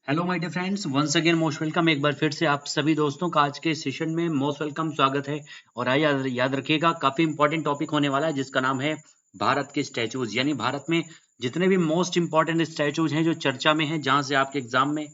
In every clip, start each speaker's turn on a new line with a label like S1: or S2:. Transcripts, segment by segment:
S1: Hello my dear friends, once again most welcome. एक बार फिर से आप सभी दोस्तों का आज के सेशन में मोस्ट वेलकम स्वागत है। और आइए याद रखिएगा, काफी इंपॉर्टेंट टॉपिक होने वाला है जिसका नाम है भारत के स्टैचूज। यानी भारत में जितने भी मोस्ट इंपॉर्टेंट स्टैचूज हैं जो चर्चा में हैं, जहां से आपके एग्जाम में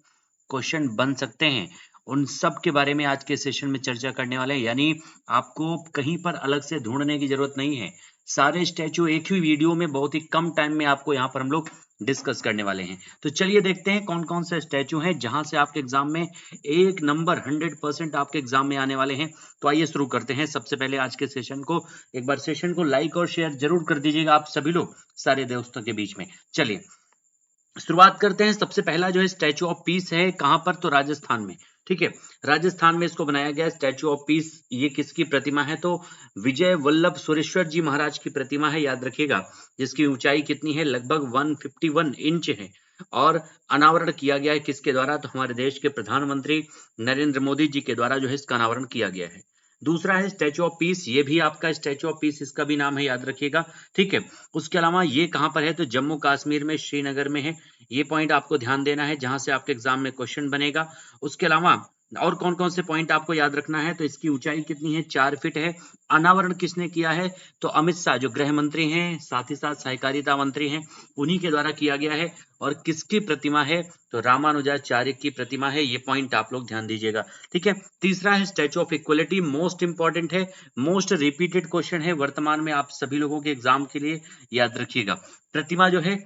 S1: क्वेश्चन बन सकते हैं, उन सब के बारे में आज के सेशन में चर्चा करने वाले हैं। यानी आपको कहीं पर अलग से ढूंढने की जरूरत नहीं है, सारे स्टैचू एक ही वीडियो में बहुत ही कम टाइम में आपको यहाँ पर हम लोग डिस्कस करने वाले हैं। तो चलिए देखते हैं कौन कौन से स्टैचू हैं जहां से आपके एग्जाम में एक नंबर 100% आपके एग्जाम में आने वाले हैं। तो आइए शुरू करते हैं। सबसे पहले आज के सेशन को, एक बार सेशन को लाइक और शेयर जरूर कर दीजिएगा आप सभी लोग सारे दोस्तों के बीच में। चलिए शुरुआत करते हैं। सबसे पहला जो है स्टैचू ऑफ पीस है, कहां पर? तो राजस्थान में। ठीक है, राजस्थान में इसको बनाया गया स्टैचू ऑफ पीस। ये किसकी प्रतिमा है? तो विजय वल्लभ सुरेश्वर जी महाराज की प्रतिमा है, याद रखिएगा। जिसकी ऊंचाई कितनी है? लगभग 151 इंच है। और अनावरण किया गया है किसके द्वारा? तो हमारे देश के प्रधानमंत्री नरेंद्र मोदी जी के द्वारा जो है इसका अनावरण किया गया है। दूसरा है स्टैचू ऑफ पीस, ये भी आपका स्टैचू ऑफ पीस, इसका भी नाम है, याद रखिएगा। ठीक है, उसके अलावा ये कहां पर है? तो जम्मू कश्मीर में श्रीनगर में है। ये पॉइंट आपको ध्यान देना है, जहां से आपके एग्जाम में क्वेश्चन बनेगा। उसके अलावा और कौन कौन से पॉइंट आपको याद रखना है? तो इसकी ऊंचाई कितनी है? 4 फीट है। अनावरण किसने किया है? तो अमित शाह जो गृह मंत्री हैं, साथ ही साथ सहकारिता मंत्री हैं, उन्हीं के द्वारा किया गया है। और किसकी प्रतिमा है? तो रामानुजाचार्य की प्रतिमा है। ये पॉइंट आप लोग ध्यान दीजिएगा। ठीक है, तीसरा है statue of equality, most important है, मोस्ट रिपीटेड क्वेश्चन है वर्तमान में आप सभी लोगों के एग्जाम के लिए, याद रखिएगा। प्रतिमा जो है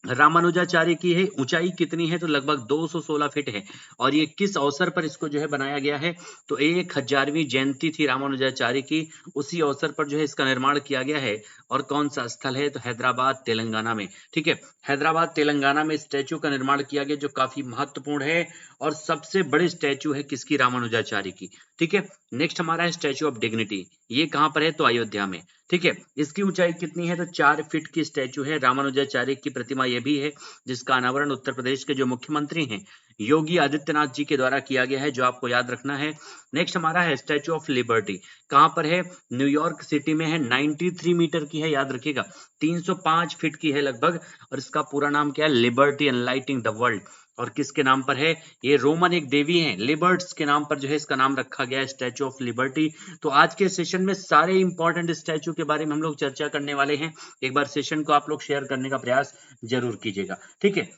S1: रामानुजाचार्य की है, ऊंचाई कितनी है? तो लगभग 216 फीट है। और ये किस अवसर पर इसको जो है बनाया गया है? तो 1000वीं जयंती थी रामानुजाचार्य की, उसी अवसर पर जो है इसका निर्माण किया गया है। और कौन सा स्थल है? तो हैदराबाद तेलंगाना में। ठीक है, हैदराबाद तेलंगाना में स्टैचू का निर्माण किया गया, जो काफी महत्वपूर्ण है। और सबसे बड़े स्टैचू है किसकी? रामानुजाचार्य की। ठीक है, नेक्स्ट हमारा है स्टैचू ऑफ डिग्निटी। ये कहां पर है? तो अयोध्या में। ठीक है, इसकी ऊंचाई कितनी है? तो 4 फीट की स्टैचू है, रामानुजाचार्य की प्रतिमा ये भी है, जिसका अनावरण उत्तर प्रदेश के जो मुख्यमंत्री हैं योगी आदित्यनाथ जी के द्वारा किया गया है, जो आपको याद रखना है। नेक्स्ट हमारा है स्टैचू ऑफ लिबर्टी। कहां पर है? न्यूयॉर्क सिटी में है। 93 मीटर की है, याद रखिएगा। 305 फीट की है लगभग। और इसका पूरा नाम क्या है? Liberty enlightening the world. और किसके नाम पर है? ये रोमन एक देवी हैं, लिबर्ट्स के नाम पर जो है इसका नाम रखा गया है, स्टैचू ऑफ लिबर्टी। तो आज के सेशन में सारे इंपॉर्टेंट स्टैचू के बारे में हम लोग चर्चा करने वाले हैं। एक बार सेशन को आप लोग शेयर करने का प्रयास जरूर कीजिएगा। ठीक है,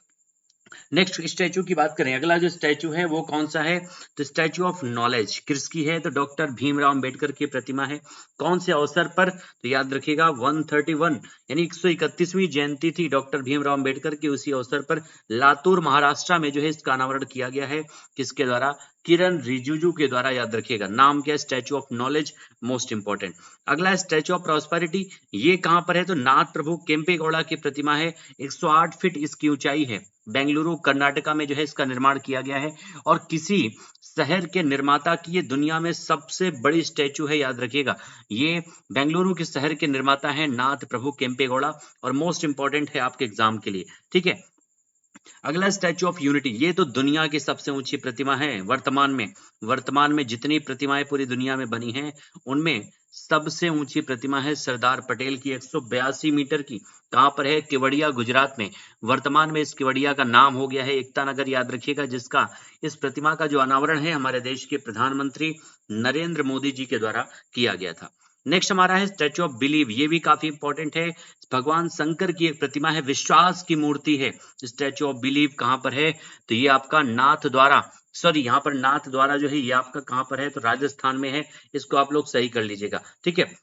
S1: नेक्स्ट स्टैचू की बात करें, अगला जो स्टैचू है वो कौन सा है? तो स्टैचू ऑफ नॉलेज किसकी है? तो डॉक्टर भीमराव अंबेडकर की प्रतिमा है। कौन से अवसर पर? तो याद रखिएगा 131 यानी 131वीं जयंती थी डॉक्टर भीमराव अंबेडकर की, उसी अवसर पर लातूर महाराष्ट्र में जो है इसका अनावरण किया गया है। किसके द्वारा? किरण रिजिजू के द्वारा, याद रखिएगा। नाम क्या? Statue of knowledge, most important. अगला स्टैचू ऑफ प्रॉस्पेरिटी, ये कहां पर है? तो नाथ प्रभु केम्पेगौड़ा की प्रतिमा है। 108 फीट इसकी ऊंचाई है। बेंगलुरु कर्नाटका में जो है इसका निर्माण किया गया है। और किसी शहर के निर्माता की ये दुनिया में सबसे बड़ी स्टैचू है, याद रखिएगा। ये बेंगलुरु के शहर के निर्माता है नाथ प्रभु केम्पेगौड़ा। और मोस्ट इंपॉर्टेंट है आपके एग्जाम के लिए। ठीक है, अगला स्टैचू ऑफ यूनिटी, ये तो दुनिया की सबसे ऊंची प्रतिमा है वर्तमान में जितनी प्रतिमाएं पूरी दुनिया में बनी हैं, उनमें सबसे ऊंची प्रतिमा है सरदार पटेल की, 182 मीटर की। कहां पर है? केवड़िया, गुजरात में। वर्तमान में इस केवड़िया का नाम हो गया है एकता नगर, याद रखिएगा। जिसका इस प्रतिमा का जो अनावरण है हमारे देश के प्रधानमंत्री नरेंद्र मोदी जी के द्वारा किया गया था। नेक्स्ट हमारा है स्टैचू ऑफ बिलीव, ये भी काफी इंपॉर्टेंट है। भगवान शंकर की एक प्रतिमा है, विश्वास की मूर्ति है। स्टैचू ऑफ बिलीव कहां पर है? तो ये आपका नाथ द्वारा, सॉरी यहाँ पर नाथ द्वारा जो है ये आपका कहां पर है? तो राजस्थान में है। इसको आप लोग सही कर लीजिएगा। ठीक है,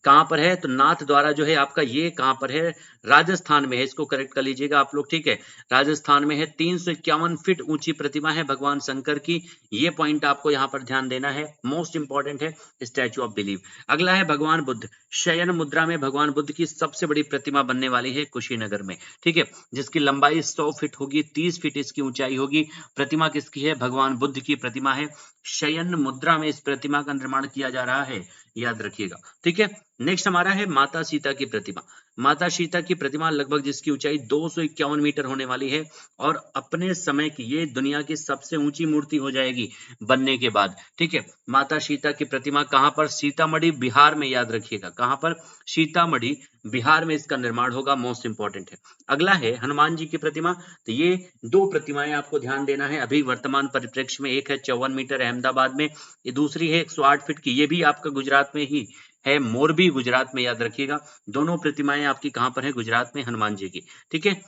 S1: कहां पर है? तो नाथ द्वारा जो है आपका ये कहां पर है? राजस्थान में है। इसको करेक्ट कर लीजिएगा आप लोग। ठीक है, राजस्थान में है। 351 फीट ऊंची प्रतिमा है भगवान शंकर की। ये पॉइंट आपको यहां पर ध्यान देना है, मोस्ट इंपॉर्टेंट है स्टैचू ऑफ बिलीव। अगला है भगवान बुद्ध, शयन मुद्रा में भगवान बुद्ध की सबसे बड़ी प्रतिमा बनने वाली है कुशीनगर में। ठीक है, जिसकी लंबाई 100 फीट होगी, 30 फीट इसकी ऊंचाई होगी। प्रतिमा किसकी है? भगवान बुद्ध की प्रतिमा है। शयन मुद्रा में इस प्रतिमा का निर्माण किया जा रहा है, याद रखिएगा। ठीक है, नेक्स्ट हमारा है माता सीता की प्रतिमा। माता सीता की प्रतिमा लगभग जिसकी ऊंचाई 251 मीटर होने वाली है और अपने समय की ये दुनिया की सबसे ऊंची मूर्ति हो जाएगी बनने के बाद। ठीक है, माता सीता की प्रतिमा कहां पर? सीतामढ़ी बिहार में, याद रखिएगा कहां पर? सीतामढ़ी बिहार में इसका निर्माण होगा, मोस्ट इंपॉर्टेंट है। अगला है हनुमान जी की प्रतिमा। तो ये दो प्रतिमाएं आपको ध्यान देना है अभी वर्तमान परिप्रेक्ष्य में। एक है 54 मीटर अहमदाबाद में, ये दूसरी है 108 फीट की, ये भी आपका गुजरात में ही है, मोरबी गुजरात में, याद रखिएगा। दोनों प्रतिमाएं आपकी कहां पर है? गुजरात में, हनुमान जी की। ठीक है,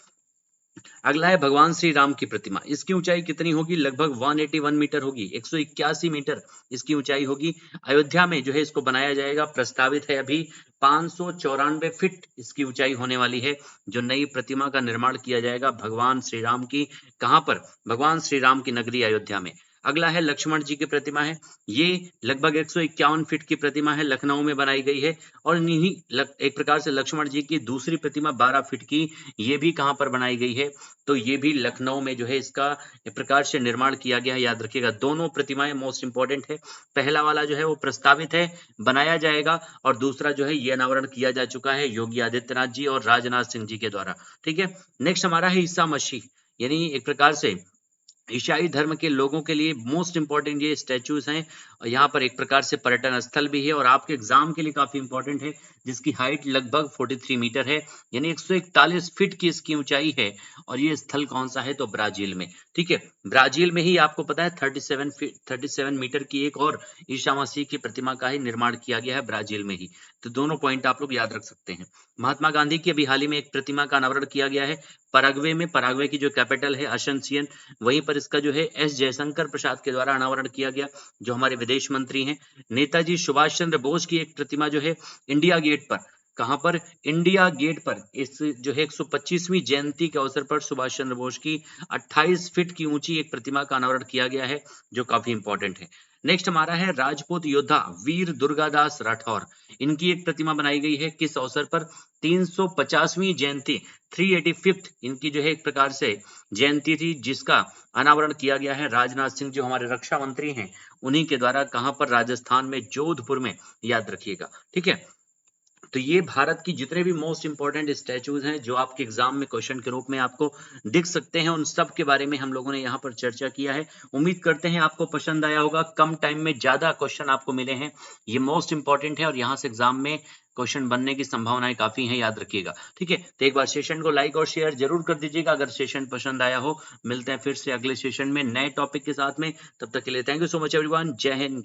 S1: अगला है भगवान श्री राम की प्रतिमा। इसकी ऊंचाई कितनी होगी? लगभग 181 मीटर होगी, 181 मीटर इसकी ऊंचाई होगी। अयोध्या में जो है इसको बनाया जाएगा, प्रस्तावित है अभी 594 फीट इसकी ऊंचाई होने वाली है, जो नई प्रतिमा का निर्माण किया जाएगा भगवान श्री राम की। कहां पर? भगवान श्री राम की नगरी अयोध्या में। अगला है लक्ष्मण जी की प्रतिमा है। ये लगभग 151 फीट की प्रतिमा है, लखनऊ में बनाई गई है। और एक प्रकार से लक्ष्मण जी की दूसरी प्रतिमा 12 फीट की, ये भी कहां पर बनाई गई है? तो ये भी लखनऊ में जो है इसका एक प्रकार से निर्माण किया गया है, याद रखिएगा। दोनों प्रतिमाएं मोस्ट इंपॉर्टेंट है। पहला वाला जो है वो प्रस्तावित है, बनाया जाएगा, और दूसरा जो है ये अनावरण किया जा चुका है योगी आदित्यनाथ जी और राजनाथ सिंह जी के द्वारा। ठीक है, नेक्स्ट हमारा है ईसा मसीह, यानी एक प्रकार से ईसाई धर्म के लोगों के लिए मोस्ट इंपॉर्टेंट ये स्टैचूज हैं। यहाँ पर एक प्रकार से पर्यटन स्थल भी है और आपके एग्जाम के लिए काफी इंपॉर्टेंट है, जिसकी हाइट लगभग 43 मीटर है, यानी 141 फीट की इसकी ऊंचाई है। और ये स्थल कौन सा है? तो ब्राजील में। ठीक है, ब्राजील में ही आपको पता है 37 मीटर की एक और ईसा मसीह की प्रतिमा का ही निर्माण किया गया है ब्राजील में ही। तो दोनों पॉइंट आप लोग याद रख सकते हैं। महात्मा गांधी की अभी हाल ही में एक प्रतिमा का अनावरण किया गया है पराग्वे में। पराग्वे की जो कैपिटल है असनसियन, वहीं पर इसका जो है एस जयशंकर प्रसाद के द्वारा अनावरण किया गया, जो हमारे विदेश मंत्री हैं। नेताजी सुभाष चंद्र बोस की एक प्रतिमा जो है इंडिया गेट पर, कहां पर? इंडिया गेट पर, इस जो है 125वीं जयंती के अवसर पर सुभाष चंद्र बोस की 28 फीट की ऊंची एक प्रतिमा का अनावरण किया गया है, जो काफी इंपॉर्टेंट है। नेक्स्ट हमारा है राजपूत योद्धा वीर दुर्गादास राठौर। इनकी एक प्रतिमा बनाई गई है, किस अवसर पर? 350वीं जयंती, 385th इनकी जो है एक प्रकार से जयंती थी, जिसका अनावरण किया गया है राजनाथ सिंह जो हमारे रक्षा मंत्री हैं उन्हीं के द्वारा। कहां पर? राजस्थान में, जोधपुर में, याद रखिएगा। ठीक है, तो ये भारत की जितने भी मोस्ट इंपॉर्टेंट स्टैचूज हैं जो आपके एग्जाम में क्वेश्चन के रूप में आपको दिख सकते हैं, उन सब के बारे में हम लोगों ने यहाँ पर चर्चा किया है। उम्मीद करते हैं आपको पसंद आया होगा। कम टाइम में ज्यादा क्वेश्चन आपको मिले हैं, ये मोस्ट इंपॉर्टेंट है और यहाँ से एग्जाम में क्वेश्चन बनने की संभावनाएं काफी हैं, याद रखिएगा। ठीक है, तो एक बार सेशन को लाइक और शेयर जरूर कर दीजिएगा अगर सेशन पसंद आया हो। मिलते हैं फिर से अगले सेशन में नए टॉपिक के साथ में, तब तक के लिए thank you so much everyone. जय हिंद।